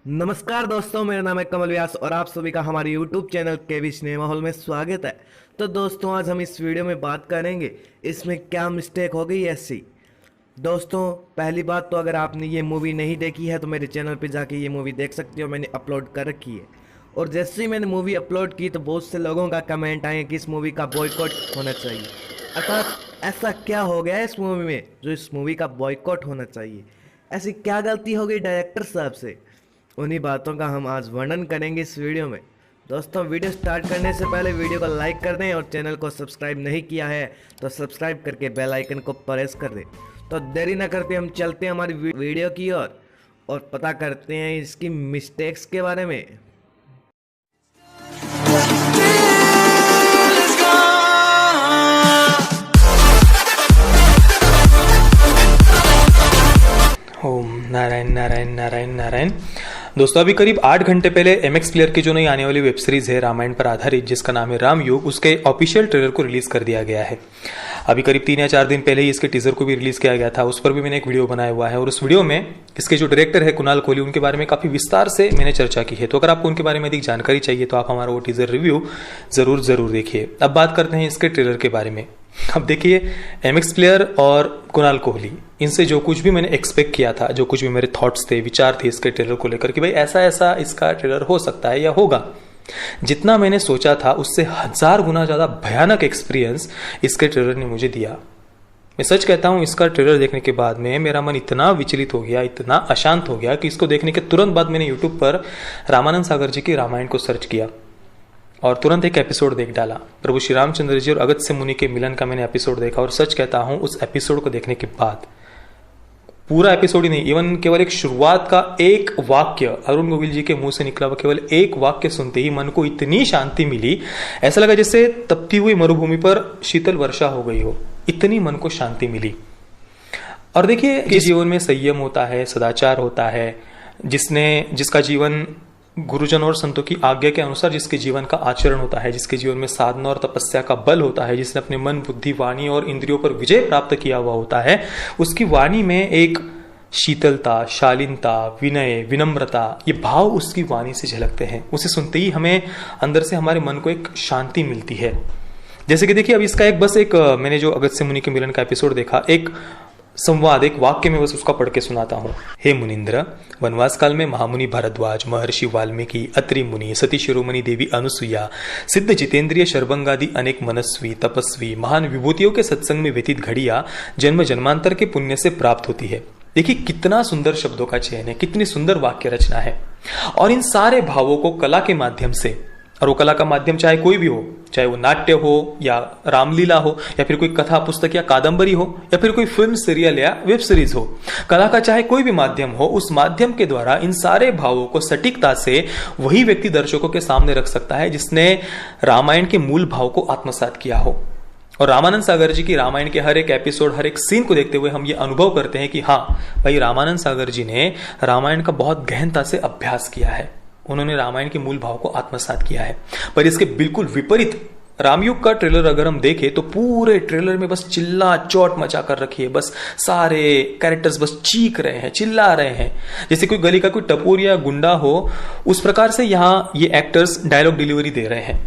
नमस्कार दोस्तों, मेरा नाम है कमल व्यास और आप सभी का हमारे YouTube चैनल केवी सिनेमा हॉल में स्वागत है। तो दोस्तों, आज हम इस वीडियो में बात करेंगे इसमें क्या मिस्टेक हो गई ऐसी। दोस्तों, पहली बात तो अगर आपने ये मूवी नहीं देखी है तो मेरे चैनल पे जाके ये मूवी देख सकते हो, मैंने अपलोड कर रखी है। और जैसे ही मैंने मूवी अपलोड की तो बहुत से लोगों का कमेंट आए कि इस मूवी का बॉयकॉट होना चाहिए। अर्थात ऐसा क्या हो गया है इस मूवी में जो इस मूवी का बॉयकॉट होना चाहिए? ऐसी क्या गलती हो गई डायरेक्टर साहब से? उन्हीं बातों का हम आज वर्णन करेंगे इस वीडियो में। दोस्तों, वीडियो स्टार्ट करने से पहले वीडियो को लाइक कर दें और चैनल को सब्सक्राइब नहीं किया है तो सब्सक्राइब करके बेल आइकन को प्रेस कर दें। तो देरी ना करते हम चलते हैं हमारी वीडियो की ओर और पता करते हैं इसकी मिस्टेक्स के बारे में। ओम नारायण नारायण नारायण नारायण। दोस्तों, अभी करीब 8 घंटे पहले MX प्लेयर की जो नई आने वाली वेब सीरीज है रामायण पर आधारित, जिसका नाम है रामयुग, उसके ऑफिशियल ट्रेलर को रिलीज कर दिया गया है। अभी करीब 3 या 4 दिन पहले ही इसके टीजर को भी रिलीज किया गया था। उस पर भी मैंने एक वीडियो बनाया हुआ है और उस वीडियो में इसके जो डायरेक्टर है कुणाल कोहली, उनके बारे में काफी विस्तार से मैंने चर्चा की है। तो अगर आपको उनके बारे में अधिक जानकारी चाहिए तो आप हमारा वो टीजर रिव्यू जरूर देखिए। अब बात करते हैं इसके ट्रेलर के बारे में। अब देखिए, MX प्लेयर और कुणाल कोहली, इनसे जो कुछ भी मैंने एक्सपेक्ट किया था, जो कुछ भी मेरे थॉट्स थे, विचार थे इसके ट्रेलर को लेकर कि भाई ऐसा ऐसा इसका ट्रेलर हो सकता है या होगा, जितना मैंने सोचा था उससे 1000 गुना ज्यादा भयानक एक्सपीरियंस इसके ट्रेलर ने मुझे दिया। मैं सच कहता हूं, इसका ट्रेलर देखने के बाद में मेरा मन इतना विचलित हो गया, इतना अशांत हो गया कि इसको देखने के तुरंत बाद मैंने यूट्यूब पर रामानंद सागर जी की रामायण को सर्च किया और तुरंत एक एपिसोड देख डाला। प्रभु श्री रामचंद्र जी और अगस्त्य मुनि के मिलन का मैंने एपिसोड देखा और सच कहता हूं, उस एपिसोड को देखने के बाद, पूरा एपिसोड ही नहीं, इवन केवल एक शुरुआत का एक वाक्य अरुण गोविल जी के मुंह से निकला हुआ केवल एक वाक्य सुनते ही मन को इतनी शांति मिली, ऐसा लगा जैसे तपती हुई मरुभूमि पर शीतल वर्षा हो गई हो, इतनी मन को शांति मिली। और देखिए, जीवन में संयम होता है, सदाचार होता है, जिसका जीवन गुरुजन और संतों की आज्ञा के अनुसार जिसके जीवन का आचरण होता है, जिसके जीवन में साधना और तपस्या का बल होता है, जिसने अपने मन, बुद्धि, वाणी और इंद्रियों पर विजय प्राप्त किया हुआ होता है, उसकी वाणी में एक शीतलता, शालीनता, विनय, विनम्रता, ये भाव उसकी वाणी से झलकते हैं। उसे सुनते ही हमें अंदर से हमारे मन को एक शांति मिलती है। जैसे कि देखिए, अब इसका एक मैंने जो अगस्त्य मुनि के मिलन का एपिसोड देखा, एक संवाद, एक वाक्य में बस उसका पढ़ के सुनाता हूं। हे मुनिंद्र, वनवास काल में महामुनि भारद्वाज, महर्षि वाल्मीकि, अत्रि मुनि, सती शिरोमणि देवी अनुसुईया, सिद्ध जितेंद्रिय, शर्वंगादि अनेक मनस्वी, तपस्वी, महान विभूतियों के सत्संग में व्यतीत घड़िया जन्म जन्मांतर के पुण्य से प्राप्त होती है। देखिए, कितना सुंदर शब्दों का चयन है, कितनी सुंदर वाक्य रचना है। और इन सारे भावों को कला के माध्यम से, और वो कला का माध्यम चाहे कोई भी हो, चाहे वो नाट्य हो या रामलीला हो या फिर कोई कथा पुस्तक या कादंबरी हो या फिर कोई फिल्म, सीरियल या वेब सीरीज हो, कला का चाहे कोई भी माध्यम हो, उस माध्यम के द्वारा इन सारे भावों को सटीकता से वही व्यक्ति दर्शकों के सामने रख सकता है जिसने रामायण के मूल भाव को आत्मसात किया हो। और रामानंद सागर जी की रामायण के हर एक एपिसोड, हर एक सीन को देखते हुए हम ये अनुभव करते हैं कि हाँ भाई, रामानंद सागर जी ने रामायण का बहुत गहनता से अभ्यास किया है, उन्होंने रामायण के मूल भाव को आत्मसात किया है। पर इसके बिल्कुल विपरीत रामयुग का ट्रेलर अगर हम देखें तो पूरे ट्रेलर में बस चिल्ला चोट मचा कर रखी है, बस सारे कैरेक्टर्स बस चीख रहे हैं, चिल्ला रहे हैं, जैसे कोई गली का कोई टपोर या गुंडा हो, उस प्रकार से यहाँ ये एक्टर्स डायलॉग डिलीवरी दे रहे हैं।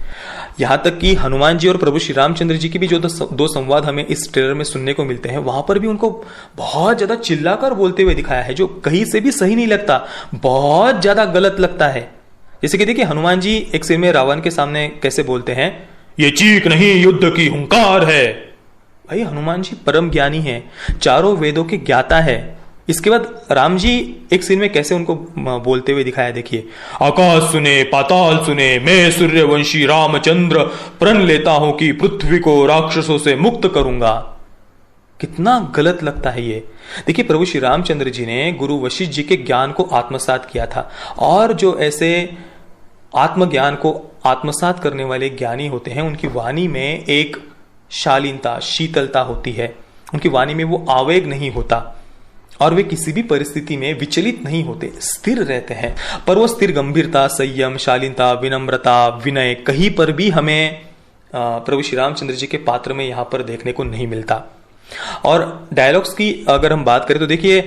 यहां तक कि हनुमान जी और प्रभु श्री रामचंद्र जी की भी जो दो संवाद हमें इस ट्रेलर में सुनने को मिलते हैं, वहां पर भी उनको बहुत ज्यादा चिल्लाकर बोलते हुए दिखाया है, जो कहीं से भी सही नहीं लगता, बहुत ज्यादा गलत लगता है। जैसे कि देखिए, हनुमान जी एक सीन में रावण के सामने कैसे बोलते हैं, ये चीख नहीं, युद्ध की हुंकार है। भाई, हनुमान जी परम ज्ञानी है, चारों वेदों के ज्ञाता है। इसके बाद राम जी एक सीन में कैसे उनको बोलते हुए दिखाया, देखिए, आकाश सुने, पाताल सुने, मैं सूर्यवंशी रामचंद्र प्रण लेता हूं कि पृथ्वी को राक्षसों से मुक्त करूंगा। कितना गलत लगता है ये। देखिए, प्रभु श्री रामचंद्र जी ने गुरु वशिष्ठ जी के ज्ञान को आत्मसात किया था, और जो ऐसे आत्मज्ञान को आत्मसात करने वाले ज्ञानी होते हैं, उनकी वाणी में एक शालीनता, शीतलता होती है, उनकी वाणी में वो आवेग नहीं होता और वे किसी भी परिस्थिति में विचलित नहीं होते, स्थिर रहते हैं। पर वो स्थिर गंभीरता, संयम, शालीनता, विनम्रता, विनय कहीं पर भी हमें प्रभु श्री रामचंद्र जी के पात्र में यहां पर देखने को नहीं मिलता। और डायलॉग्स की अगर हम बात करें तो देखिए,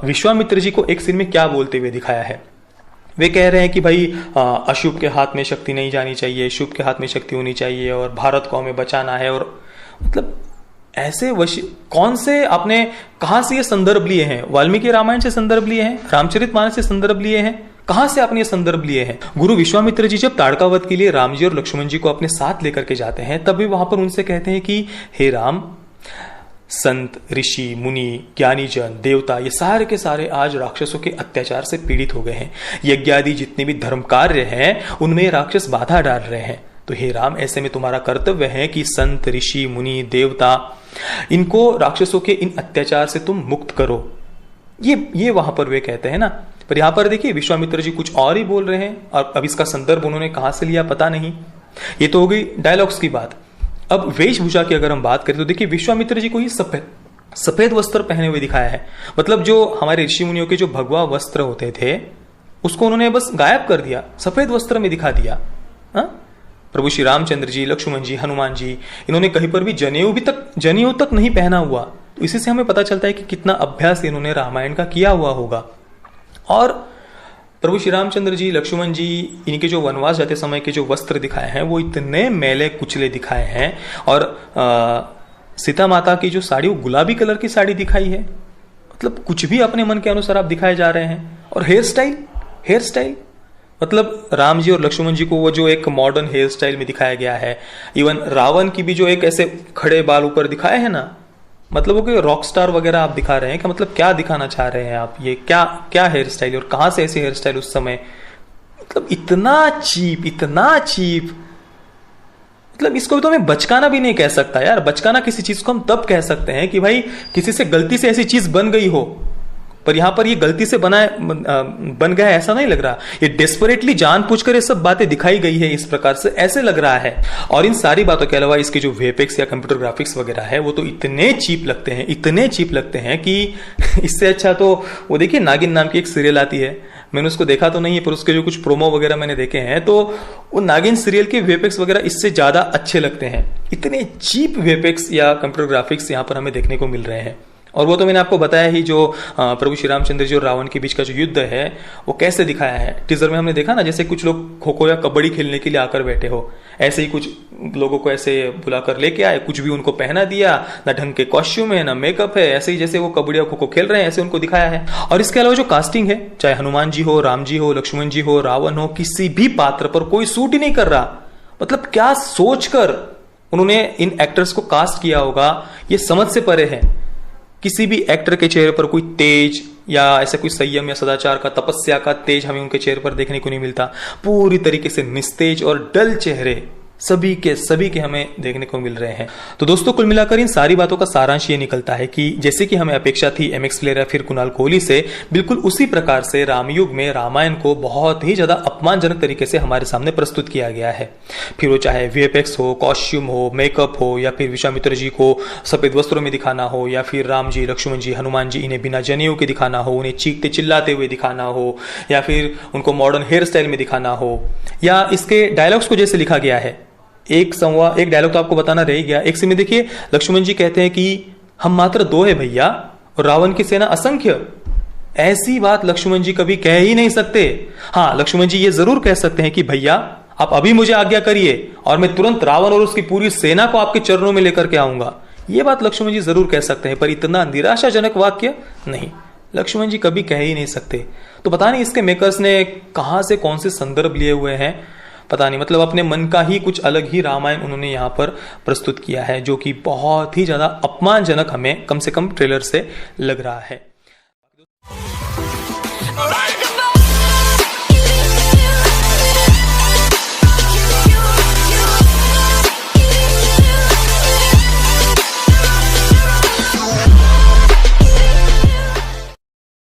विश्वामित्र जी को एक सीन में क्या बोलते हुए दिखाया है, वे कह रहे हैं कि भाई अशुभ के हाथ में शक्ति नहीं जानी चाहिए, शुभ के हाथ में शक्ति होनी चाहिए और भारत को हमें बचाना है। और मतलब ऐसे कौन से आपने कहां से ये संदर्भ लिए हैं? वाल्मीकि रामायण से संदर्भ लिए हैं, रामचरितमानस से संदर्भ लिए हैं, कहां से आपने ये संदर्भ लिए हैं? गुरु विश्वामित्र जी जब ताड़कावध के लिए राम जी और लक्ष्मण जी को अपने साथ लेकर के जाते हैं, तब भी वहां पर उनसे कहते हैं कि हे राम, संत, ऋषि, मुनि, ज्ञानी जन, देवता, ये सारे के सारे आज राक्षसों के अत्याचार से पीड़ित हो गए हैं। यज्ञ आदि जितने भी धर्म कार्य हैं उनमें राक्षस बाधा डाल रहे हैं। तो हे राम, ऐसे में तुम्हारा कर्तव्य है कि संत, ऋषि, मुनि, देवता, इनको राक्षसों के इन अत्याचार से तुम मुक्त करो। ये वहां पर वे कहते हैं ना। पर यहां पर देखिए विश्वामित्र जी कुछ और ही बोल रहे हैं, और अब इसका संदर्भ उन्होंने कहां से लिया पता नहीं। ये तो हो गई डायलॉग्स की बात। अब वेशभूषा की अगर हम बात करें तो देखिए विश्वामित्र जी को ही सफेद वस्त्र पहने हुए दिखाया है। मतलब जो हमारे ऋषि मुनियों के जो भगवा वस्त्र होते थे उसको उन्होंने बस गायब कर दिया, सफेद वस्त्र में दिखा दिया। प्रभु श्री रामचंद्र जी, लक्ष्मण जी, हनुमान जी, इन्होंने कहीं पर भी जनेऊ तक नहीं पहना हुआ। तो इसी से हमें पता चलता है कि कितना अभ्यास इन्होंने रामायण का किया हुआ होगा। और प्रभु श्री रामचंद्र जी, लक्ष्मण जी, इनके जो वनवास जाते समय के जो वस्त्र दिखाए हैं वो इतने मैले कुचले दिखाए हैं। और सीता माता की जो साड़ी, वो गुलाबी कलर की साड़ी दिखाई है। मतलब कुछ भी अपने मन के अनुसार आप दिखाए जा रहे हैं। और हेयर स्टाइल मतलब राम जी और लक्ष्मण जी को वो जो एक मॉडर्न हेयर स्टाइल में दिखाया गया है। इवन रावण की भी जो एक ऐसे खड़े बाल ऊपर दिखाए हैं ना, मतलब वो कोई रॉक स्टार वगैरह आप दिखा रहे हैं कि मतलब क्या दिखाना चाह रहे हैं आप? ये क्या हेयर स्टाइल, और कहां से ऐसी हेयर स्टाइल उस समय? मतलब इतना चीप। मतलब इसको तो मैं बचकाना भी नहीं कह सकता यार। बचकाना किसी चीज को हम तब कह सकते हैं कि भाई किसी से गलती से ऐसी चीज बन गई हो, पर यहां पर ये गलती से बन गया है ऐसा नहीं लग रहा। ये डेस्परेटली जानबूझकर ये सब बातें दिखाई गई है इस प्रकार से, ऐसे लग रहा है। और इन सारी बातों के अलावा इसके जो वीएफएक्स या कंप्यूटर ग्राफिक्स वगैरह है वो तो इतने चीप लगते हैं कि इससे अच्छा तो वो देखिए नागिन नाम की एक सीरियल आती है, मैंने उसको देखा तो नहीं है, पर उसके जो कुछ प्रोमो वगैरह मैंने देखे हैं तो वो नागिन सीरियल के वीएफएक्स वगैरह इससे ज्यादा अच्छे लगते हैं। इतने चीप वीएफएक्स या कंप्यूटर ग्राफिक्स यहाँ पर हमें देखने को मिल रहे हैं। और वो तो मैंने आपको बताया ही, जो प्रभु श्री रामचंद्र जी और रावण के बीच का जो युद्ध है वो कैसे दिखाया है। टीजर में हमने देखा ना, जैसे कुछ लोग खो खो या कबड्डी खेलने के लिए आकर बैठे हो, ऐसे ही कुछ लोगों को ऐसे बुलाकर लेके आए, कुछ भी उनको पहना दिया, ना ढंग के कॉस्ट्यूम है ना मेकअप है, ऐसे ही जैसे वो कबड्डी या खो खो खेल रहे हैं ऐसे उनको दिखाया है। और इसके अलावा जो कास्टिंग है, चाहे हनुमान जी हो, राम जी हो, लक्ष्मण जी हो, रावण हो, किसी भी पात्र पर कोई सूट ही नहीं कर रहा। मतलब क्या सोचकर उन्होंने इन एक्टर्स को कास्ट किया होगा, ये समझ से परे है। किसी भी एक्टर के चेहरे पर कोई तेज या ऐसा कोई संयम या सदाचार का, तपस्या का तेज हमें उनके चेहरे पर देखने को नहीं मिलता। पूरी तरीके से निस्तेज और डल चेहरे सभी के हमें देखने को मिल रहे हैं। तो दोस्तों कुल मिलाकर इन सारी बातों का सारांश ये निकलता है कि जैसे कि हमें अपेक्षा थी एमएक्स प्लेयर या फिर कुणाल कोहली से, बिल्कुल उसी प्रकार से रामयुग में रामायण को बहुत ही ज्यादा अपमानजनक तरीके से हमारे सामने प्रस्तुत किया गया है। फिर वो चाहे वीएफएक्स हो, कॉस्ट्यूम हो, मेकअप हो, या फिर विश्वामित्र जी को सफेद वस्त्रों में दिखाना हो, या फिर राम जी, लक्ष्मण जी, हनुमान जी इन्हें बिना जनेऊ के दिखाना हो, उन्हें चीखते चिल्लाते हुए दिखाना हो, या फिर उनको मॉडर्न हेयर स्टाइल में दिखाना हो, या इसके डायलॉग्स को जैसे लिखा गया है। एक डायलॉग तो आपको बताना रह गया। एक से में देखिए लक्ष्मण जी कहते हैं कि हम मात्र 2 है भैया और रावण की सेना असंख्य। ऐसी बात लक्ष्मण जी कभी कह ही नहीं सकते। हाँ, लक्ष्मण जी ये जरूर कह सकते हैं कि भैया आप अभी मुझे आज्ञा करिए और मैं तुरंत रावण और उसकी पूरी सेना को आपके चरणों में लेकर के आऊंगा। ये बात लक्ष्मण जी जरूर कह सकते हैं, पर इतना निराशाजनक वाक्य नहीं, लक्ष्मण जी कभी कह ही नहीं सकते। तो पता नहीं इसके मेकर्स ने कहां से कौन से संदर्भ लिए हुए हैं, पता नहीं। मतलब अपने मन का ही कुछ अलग ही रामायण उन्होंने यहाँ पर प्रस्तुत किया है, जो कि बहुत ही ज्यादा अपमानजनक हमें कम से कम ट्रेलर से लग रहा है।